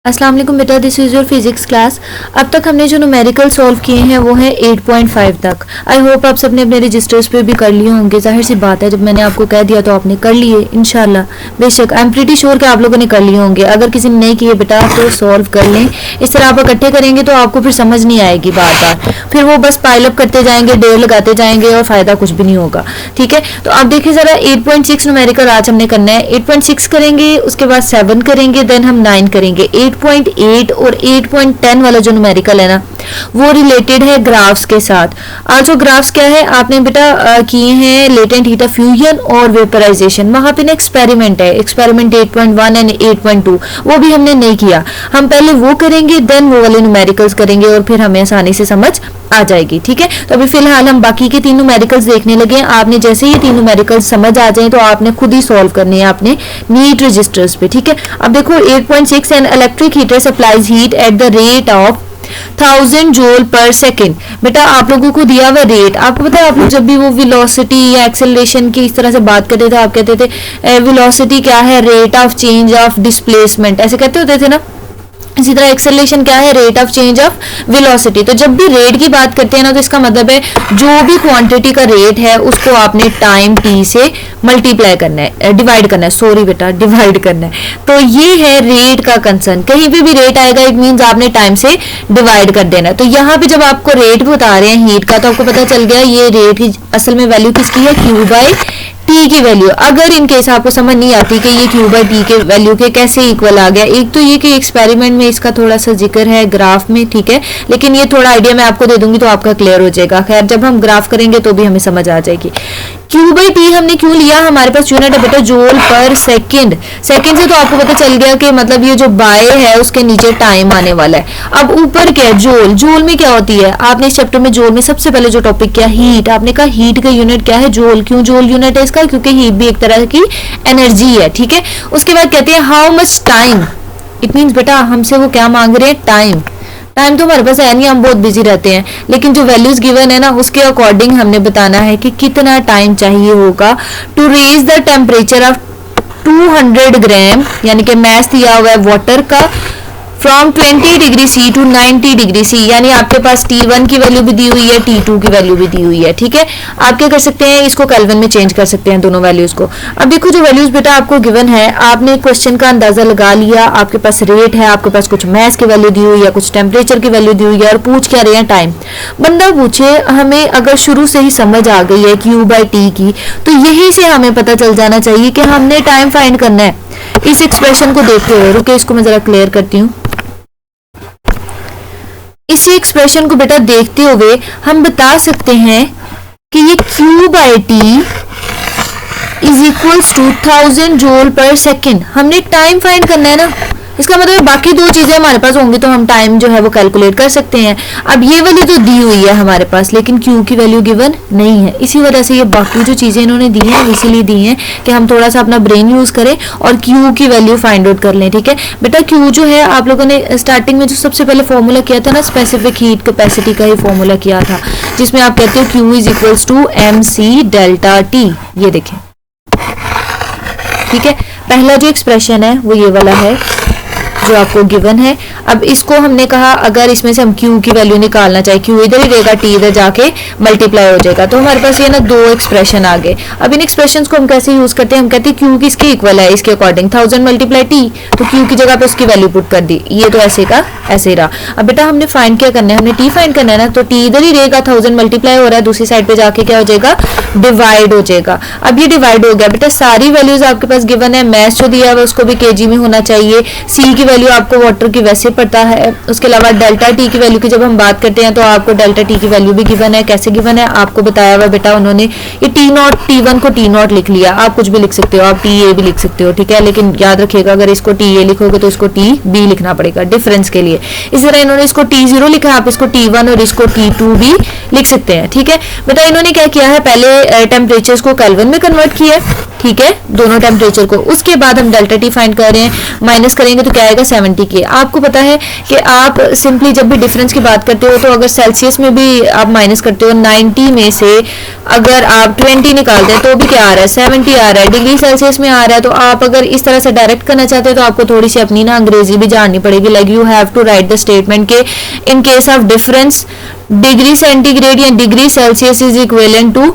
अस्सलाम वालेकुम बेटा, this is your physics class. अब तक हमने जो न्यूमेरिकल सॉल्व किए हैं वो है 8.5 तक। आई होप आप सबने अपने रजिस्टर्स पे भी कर लिए होंगे। जाहिर सी बात है, जब मैंने आपको कह दिया तो आपने कर लिए इंशाल्लाह। बेशक आई एम प्रीटी श्योर कि आप लोगों ने कर लिए होंगे। अगर किसी ने नहीं किए बेटा तो सॉल्व कर लें। इस तरह आप इकट्ठे करेंगे तो आपको फिर समझ नहीं आएगी बार बार, फिर वो बस पाइलअप करते जाएंगे, ढेर लगाते जाएंगे और फायदा कुछ भी नहीं होगा। ठीक है, तो आप देखिए जरा 8.6 न्यूमेरिकल आज हमने करना है। 8.6 करेंगे, उसके बाद 7 करेंगे, देन हम 9 करेंगे। 8.8 और 8.10 वाला जो न्यूमेरिकल है ना वो रिलेटेड है ग्राफ्स के साथ। आज जो ग्राफ्स क्या है आपने बेटा किए हैं लेटेंट हीट ऑफ फ्यूजन और वेपराइजेशन। वहां पे ना एक्सपेरिमेंट है, एक्सपेरिमेंट 8.1 एंड 8.2 वो भी हमने नहीं किया। हम पहले वो करेंगे देन वो वाले न्यूमेरिकल्स करेंगे और फिर हमें आसानी से समझ आ जाएगी। ठीक है, तो अभी फिलहाल हम बाकी के तीन न्यूमेरिकल्स देखने लगे हैं। आपने जैसे ही तीन न्यूमेरिकल्स समझ आ जाए तो आपने खुद ही सॉल्व करने हैं अपने नीट रजिस्टर्स पे। ठीक है, अब देखो 8.6 an electric heater supplies heat at the rate of 1000 joule per second. बेटा आप लोगों को दिया हुआ रेट, आपको पता है आप लोग जब भी वो वेलोसिटी या एक्सेलरेशन की इस तरह से बात करते थे आप कहते थे वेलोसिटी क्या है, rate of change of displacement, ऐसे कहते होते थे ना। इसी तरह एक्सेलरेशन क्या है, rate of change of velocity. तो जब भी रेट की बात करते हैं ना तो इसका मतलब है जो भी क्वांटिटी का रेट है उसको आपने टाइम टी से मल्टीप्लाई करना है, डिवाइड करना है, सॉरी बेटा डिवाइड करना है। तो ये है रेट का कंसर्न। कहीं पे भी रेट आएगा इट मींस आपने टाइम से डिवाइड कर देना है। तो यहाँ पे जब आपको रेट बता रहे हैं हीट का तो आपको पता चल गया ये रेट की असल में वैल्यू किसकी है, क्यू बाई टी की वैल्यू। अगर इन केस आपको समझ नहीं आती कि ये क्यू बाई टी के वैल्यू के कैसे इक्वल आ गया, एक तो ये कि एक्सपेरिमेंट में इसका थोड़ा सा जिक्र है ग्राफ में, ठीक है, लेकिन ये थोड़ा आइडिया मैं आपको दे दूंगी तो आपका क्लियर हो जाएगा। खैर जब हम ग्राफ करेंगे तो भी हमें समझ आ जाएगी। क्यू बाई टी हमने क्यों लिया, हमारे पास यूनिट है बेटा जूल पर सेकेंड। सेकेंड से तो आपको पता चल गया कि मतलब ये जो बाय है उसके नीचे टाइम आने वाला है। अब ऊपर क्या है, जूल। जूल में क्या होती है, आपने इस चैप्टर में जूल में सबसे पहले जो टॉपिक किया हीट, आपने कहा हीट का यूनिट क्या है, जूल। क्यों जूल यूनिट है इसका, क्योंकि हीट भी एक तरह की एनर्जी है। ठीक है, उसके बाद कहते हैं how much time, it means बेटा हमसे वो क्या मांग रहे हैं, टाइम। टाइम तो हमारे पास है नहीं, हम बहुत बिजी रहते हैं, लेकिन जो वैल्यूज गिवन है ना उसके अकॉर्डिंग हमने बताना है कि कितना टाइम चाहिए होगा to raise the temperature of 200 gram, यानी कि मैथ दिया हुआ है वाटर का, from 20 degree C to 90 degree C. यानी आपके पास T1 की वैल्यू भी दी हुई है, T2 की वैल्यू भी दी हुई है। ठीक है, आप क्या कर सकते हैं, इसको केल्विन में चेंज कर सकते हैं दोनों वैल्यूज को। अब देखो जो वैल्यूज बेटा आपको गिवन है, आपने क्वेश्चन का अंदाजा लगा लिया, आपके पास रेट है, आपके पास कुछ मैथ की वैल्यू दी हुई है, कुछ टेम्परेचर की वैल्यू दी हुई है और पूछ क्या रहे हैं, टाइम। बंदा पूछे हमें अगर शुरू से ही समझ आ गई है क्यू बाई टी की तो यही से हमें पता चल जाना चाहिए कि हमने टाइम फाइंड करना है। इस एक्सप्रेशन को देखते हुए रुके, इसको मैं जरा क्लियर करती हूँ। इसी एक्सप्रेशन को बेटा देखते हुए हम बता सकते हैं कि ये Q by T is equals to 1000 joule per second. हमने टाइम फाइंड करना है ना, इसका मतलब बाकी दो चीजें हमारे पास होंगी तो हम टाइम जो है वो कैलकुलेट कर सकते हैं। अब ये वाली तो दी हुई है हमारे पास लेकिन Q की वैल्यू गिवन नहीं है, इसी वजह से ये बाकी जो चीजें इन्होंने दी हैं इसीलिए दी हैं कि हम थोड़ा सा अपना ब्रेन यूज करें और Q की वैल्यू फाइंड आउट कर लें। ठीक है बेटा, Q जो है आप लोगों ने स्टार्टिंग में जो सबसे पहले फॉर्मूला किया था ना, स्पेसिफिक हीट कैपेसिटी का ही फॉर्मूला किया था, जिसमें आप कहते हो Q is equals to MC delta T। ये देखें, ठीक है, पहला जो एक्सप्रेशन है वो ये वाला है जो आपको गिवन है। अब इसको हमने कहा अगर इसमें से हम Q की वैल्यू निकालना चाहे, Q इधर ही रहेगा, T इधर जाके मल्टीप्लाई हो जाएगा, तो हमारे पास ये ना दो एक्सप्रेशन आ गए। अब इन एक्सप्रेशंस को हम कैसे यूज करते हैं, हम कहते हैं Q किसके इक्वल है, इसके अकॉर्डिंग 1000 मल्टीप्लाई T, तो Q की जगह पे उसकी वैल्यू पुट कर दी, ये तो ऐसे का ऐसे ही रहा। अब बेटा हमने फाइंड क्या करना है, हमने T फाइंड करना है ना, तो T इधर ही रहेगा, 1000 मल्टीप्लाई हो रहा है, दूसरी साइड पे जाके क्या हो जाएगा, डिवाइड हो जाएगा। अब ये डिवाइड हो गया बेटा, सारी वैल्यूज आपके पास गिवन है, मैथ जो दिया है उसको भी kg में होना चाहिए, C की वैल्यू आपको वाटर की वैसे पता है, उसके अलावा डेल्टा टी की वैल्यू की जब हम बात करते हैं तो आपको डेल्टा टी की वैल्यू भी गिवन है। कैसे गिवन है आपको बताया हुआ बेटा उन्होंने, ये टी नॉट T1 को T नॉट लिख लिया, आप कुछ भी लिख सकते हो, आप TA भी लिख सकते हो, ठीक है, लेकिन याद रखिएगा अगर इसको TA लिखोगे तो इसको TB लिखना पड़ेगा डिफरेंस के लिए। इस तरह इन्होंने इसको T0 लिखा, आप इसको T1 और इसको T2 भी लिख सकते हैं। ठीक है बेटा, इन्होंने क्या किया है, पहले टेम्परेचर को केल्विन में कन्वर्ट किया, ठीक है, दोनों टेम्परेचर को, उसके बाद हम डेल्टा टी फाइंड कर रहे हैं, माइनस करेंगे तो क्या आएगा 70 की है। आपको पता है कि आप सिंपली जब भी डिफरेंस की बात करते हो तो अगर सेल्सियस में भी आप माइनस करते हो 90 में से अगर आप 20 निकालते हैं तो भी क्या आ रहा है 70 आ रहा है, डिग्री सेल्सियस में आ रहा है। तो आप अगर इस तरह से डायरेक्ट करना चाहते हैं तो आपको थोड़ी सी अपनी ना अंग्रेजी भी जाननी पड़ेगी। Like you have to write the statement के in case of difference degree centigrade या degree Celsius is equivalent to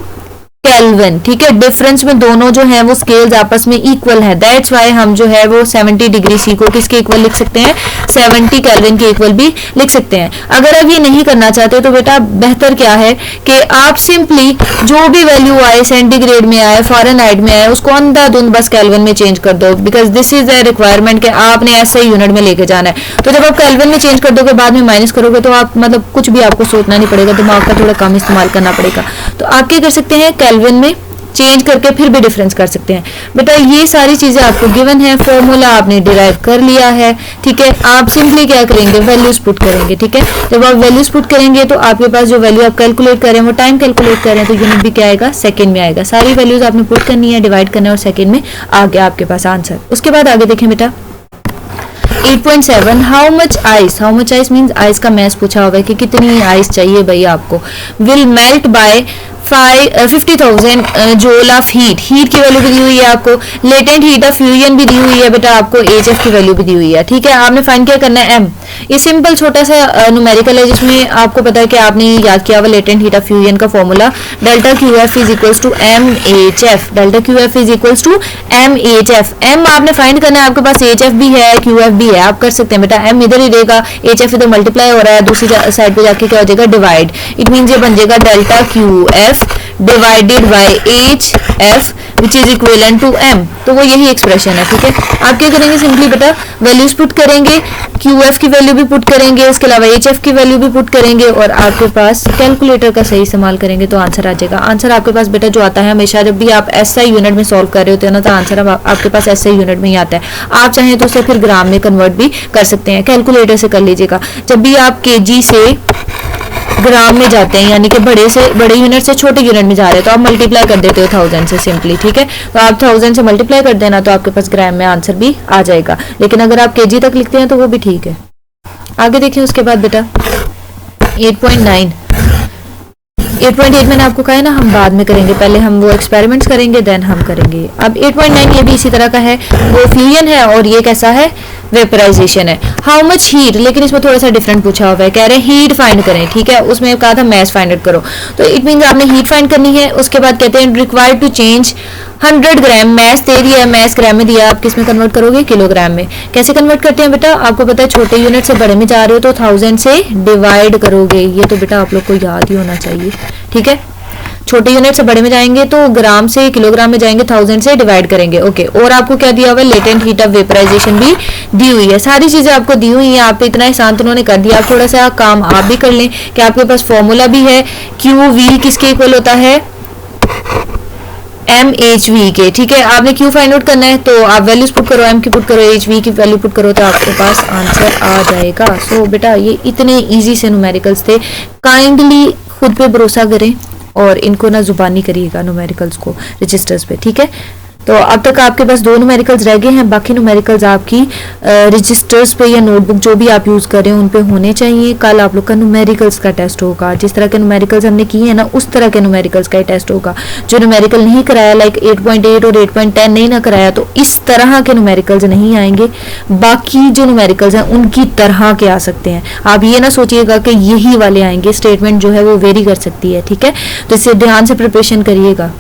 Kelvin. ठीक है, डिफरेंस में दोनों जो है वो स्केल्स आपस में इक्वल है, दैट्स वाई हम जो है वो 70 डिग्री सी को किसके इक्वल लिख सकते हैं, 70 केल्विन के इक्वल भी लिख सकते हैं। अगर आप ये नहीं करना चाहते तो बेटा बेहतर क्या है कि आप सिंपली जो भी वैल्यू आए सेंटीग्रेड में आए फ़ारेनहाइट में आए उसको अंधाधुंध बस केल्विन में चेंज कर दो, because this is the requirement कि आपने ऐसे यूनिट में लेके जाना है। तो जब आप केल्विन में चेंज कर दोगे बाद में माइनस करोगे तो आप मतलब कुछ भी आपको सोचना नहीं पड़ेगा, दिमाग का थोड़ा कम इस्तेमाल करना पड़ेगा। तो आप क्या कर सकते हैं, केल्विन में चेंज करके फिर भी डिफरेंस कर सकते हैं। बेटा ये सारी चीजें आपको गिवन है, फॉर्मूला आपने डिराइव कर लिया है। ठीक है, आप सिंपली क्या करेंगे, वैल्यूज पुट करेंगे। ठीक है, जब आप वैल्यूज पुट करेंगे तो आपके पास जो वैल्यू आप कैलकुलेट करें वो टाइम कैलकुलेट करें तो यूनिट भी क्या आएगा, सेकंड में आएगा। सारी वैल्यूज आपने पुट करनी है, डिवाइड करना है और सेकंड में आ गया आपके पास आंसर। उसके बाद आगे देखें बेटा 8.7 how much ice means ice का मैथ पूछा होगा कि कितनी आइस चाहिए भाई आपको। Will melt by 50,000 joule of heat की वैल्यू भी दी हुई है आपको, लेटेंट हीट ऑफ फ्यूजन भी दी हुई है बेटा आपको, HF की वैल्यू भी दी हुई है। ठीक है, आपने फाइंड क्या करना है, M। ये सिंपल छोटा सा न्यूमेरिकल है जिसमें आपको पता है कि आपने याद किया हुआ लेटेंट हीट ऑफ फ्यूजन का formula delta QF is equals to MHF, delta QF is equals to MHF। M आपने फाइंड करना है, आपके पास HF भी है QF भी है, आप कर सकते हैं बेटा। M इधर ही रहेगा, HF इधर मल्टीप्लाई हो रहा है, दूसरी साइड पे जाके क्या हो जाएगा, डिवाइड। इट मीन ये बन जाएगा delta QF divided by HF which is equivalent to M। तो वो यही एक्सप्रेशन है। ठीक है, आप क्या करेंगे, सिंपली बेटा वैल्यूज पुट करेंगे, QF की वैल्यू भी पुट करेंगे, इसके अलावा HF की वैल्यू भी पुट करेंगे और आपके पास कैलकुलेटर का सही इस्तेमाल करेंगे तो आंसर आ जाएगा। आंसर आपके पास बेटा जो आता है हमेशा जब भी आप SI यूनिट में सॉल्व कर रहे होते हैं ना तो आंसर आपके पास SI यूनिट में ही आता है। आप चाहें तो उसे फिर ग्राम में कन्वर्ट भी कर सकते हैं, कैलकुलेटर से कर लीजिएगा। जब भी आप KG से ग्राम में जाते हैं यानी कि बड़े यूनिट से छोटे यूनिट में जा रहे हैं तो आप मल्टीप्लाई कर देते हो 1000 से सिंपली। ठीक है, तो आप 1000 से मल्टीप्लाई कर देना तो आपके पास ग्राम में आंसर भी आ जाएगा, लेकिन अगर आप KG तक लिखते हैं तो वो भी ठीक है। आगे देखिए उसके बाद बेटा 8.8 मैंने आपको कहा है ना हम बाद में करेंगे, पहले हम वो एक्सपेरिमेंट्स करेंगे देन हम करेंगे। अब 8.9 ये भी इसी तरह का है, वो फ्यूजन है और ये कैसा है, वेपराइजेशन है। हाउ मच हीट, लेकिन इसमें थोड़ा सा डिफरेंट पूछा हुआ है, कह रहे हैं हीट फाइंड करें। ठीक है, उसमें कहा था मैस फाइंड आउट करो, तो इट मींस आपने हीट फाइंड करनी है। उसके बाद कहते हैं required to change 100 gram, mass दे दिया है, मैस ग्राम में दिया, आप किस में कन्वर्ट करोगे, किलोग्राम में। कैसे कन्वर्ट करते हैं बेटा, आपको पता है छोटे यूनिट से बड़े में जा रहे हो तो 1000 से डिवाइड करोगे, ये तो बेटा आप लोग को याद ही होना चाहिए। ठीक है, छोटे यूनिट से बड़े में जाएंगे तो ग्राम से किलोग्राम में जाएंगे, 1000 से डिवाइड करेंगे। ओके, और आपको क्या दिया हुआ है, लेटेंट हीट ऑफ वेपराइजेशन भी दी हुई है। सारी चीजें आपको दी हुई हैं, आप पे इतना आसान तो उन्होंने कर दिया। आप थोड़ा सा काम आप भी कर लें कि आपके पास फॉर्मूला भी है, QV किसके इक्वल होता है, MHV के। ठीक है, आपने Q फाइंड आउट करना है तो आप वैल्यूज पुट करो, M की पुट करो, HV की वैल्यू पुट करो तो आपके पास आंसर आ जाएगा। सो बेटा ये इतने इजी से न्यूमेरिकल्स थे, काइंडली खुद पे भरोसा करें और इनको ना जुबानी करिएगा न्यूमेरिकल्स को रजिस्टर्स पे। ठीक है, तो अब तक आपके पास 2 न्यूमेरिकल्स रह गए हैं, बाकी न्यूमेरिकल्स आपकी रजिस्टर्स पे या नोटबुक जो भी आप यूज़ कर रहे हैं उन पे होने चाहिए। कल आप लोग का न्यूमेरिकल्स का टेस्ट होगा, जिस तरह के न्यूमेरिकल्स हमने किए हैं ना उस तरह के न्यूमेरिकल्स का ही टेस्ट होगा। जो न्यूमेरिकल नहीं कराया लाइक 8.8 और 8.10 नहीं ना कराया तो इस तरह के न्यूमेरिकल्स नहीं आएंगे, बाकी जो न्यूमेरिकल्स हैं उनकी तरह के आ सकते हैं। आप ये ना सोचिएगा कि यही वाले आएंगे, स्टेटमेंट जो है वो वेरी कर सकती है। ठीक है, तो इससे ध्यान से प्रिपरेशन करिएगा।